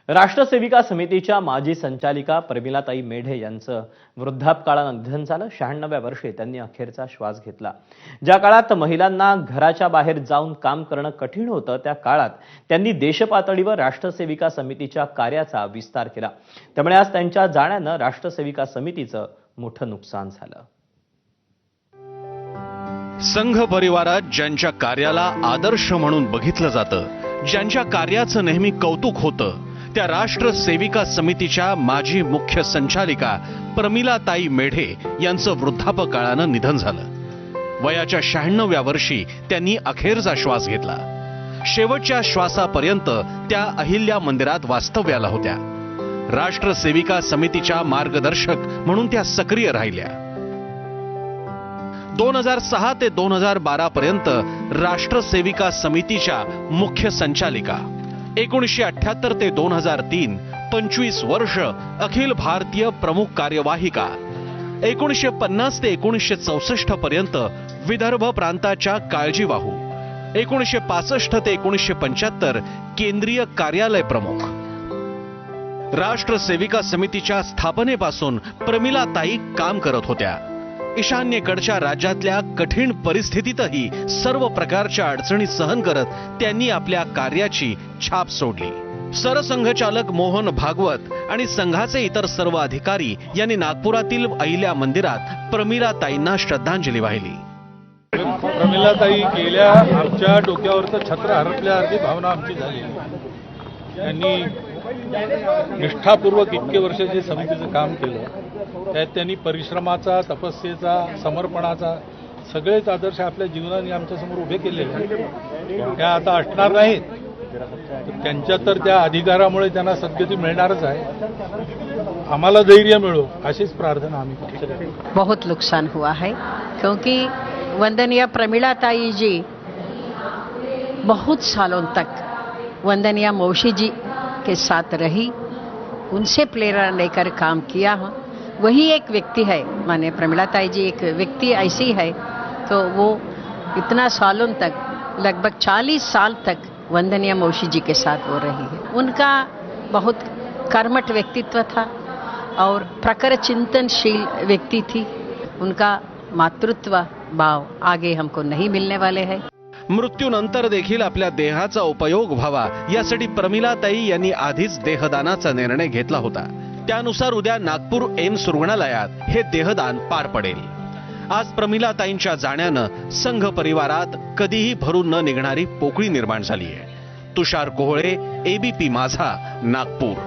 राष्ट्रसेविका समितीच्या माजी संचालिका प्रमिलाताई मेढे यांचं वृद्धापकाळानं निधन झालं। 96व्या वर्षी त्यांनी अखेरचा श्वास घेतला। ज्या काळात महिलांना घराच्या बाहेर जाऊन काम करणं कठीण होतं, त्या काळात त्यांनी देशपातळीवर राष्ट्रसेविका समितीच्या कार्याचा विस्तार केला। त्यामुळे आज त्यांच्या जाण्यानं राष्ट्रसेविका समितीचं मोठं नुकसान झालं। संघ परिवारात ज्यांच्या कार्याला आदर्श म्हणून बघितलं जातं, ज्यांच्या कार्याचं नेहमी कौतुक होतं, त्या राष्ट्र सेविका समितीच्या माजी मुख्य संचालिका प्रमिलाताई मेढे यांचं वृद्धापकाळानं निधन झालं। वयाच्या 96व्या वर्षी त्यांनी अखेरचा श्वास घेतला। शेवटच्या श्वासापर्यंत त्या अहिल्या मंदिरात वास्तव्याला होत्या। राष्ट्र सेविका समितीच्या मार्गदर्शक म्हणून त्या सक्रिय राहिल्या। 2006 ते 2012 पर्यंत राष्ट्र सेविका समितीच्या मुख्य संचालिका। 1978 ते 2003 25 वर्ष अखिल भारतीय प्रमुख कार्यवाहिका। 1950 ते 1964 पर्यंत विदर्भ प्रांताच्या काळजीवाहू। 1965 ते 1975 केंद्रीय कार्यालय प्रमुख। राष्ट्र सेविका समितीच्या स्थापनेपासून प्रमिलाताई काम करत होत्या। ईशान्येकडच्या राज्यातल्या कठीण परिस्थितीतही सर्व प्रकारच्या अडचणी सहन करत त्यांनी आपल्या कार्याची छाप सोडली। सरसंघचालक मोहन भागवत आणि संघाचे इतर सर्व अधिकारी यांनी नागपुरातील अहिल्या मंदिरात प्रमिलाताईंना श्रद्धांजली वाहिली। प्रमिलाताई गेल्या आमच्या डोक्यावरचं छत्र हरपल्यासारखी भावना आमची झाली। त्यांनी निष्ठापूर्वक इतके वर्ष जे समितीचं काम केलं, त्यात त्यांनी परिश्रमाचा, तपस्येचा, समर्पणाचा सगळेच आदर्श आपल्या जीवनाने आमच्यासमोर उभे केलेले आहेत। त्या आता असणार नाहीत, त्यांच्या तर त्या अधिकारामुळे त्यांना सद्गती मिळणारच आहे। आम्हाला धैर्य मिळो अशीच प्रार्थना आम्ही करतो। बहुत नुकसान हुआ है, क्योंकि वंदनीय प्रमिलाताई जी बहुत सालों तक वंदनीय मौसी जी के साथ रही, उनसे प्रेरणा लेकर काम किया। वही एक व्यक्ति है, माने प्रमिलाताई जी एक व्यक्ति ऐसी है, तो वो इतना सालों तक, लगभग 40 साल तक वंदनीय मौसी जी के साथ वो रही है। उनका बहुत कर्मठ व्यक्तित्व था और प्रखर चिंतनशील व्यक्ति थी। उनका मातृत्व भाव आगे हमको नहीं मिलने वाले हैं। मृत्यूनंतर देखील आपल्या देहाचा उपयोग व्हावा यासाठी प्रमिलाताई यांनी आधीच देहदानाचा निर्णय घेतला होता। त्यानुसार उद्या नागपूर एम्स रुग्णालयात हे देहदान पार पडेल। आज प्रमिलाताईंच्या जाण्यानं संघ परिवारात कधीही भरून न निघणारी पोकळी निर्माण झाली आहे। तुषार कोहळे, एबीपी माझा, नागपूर।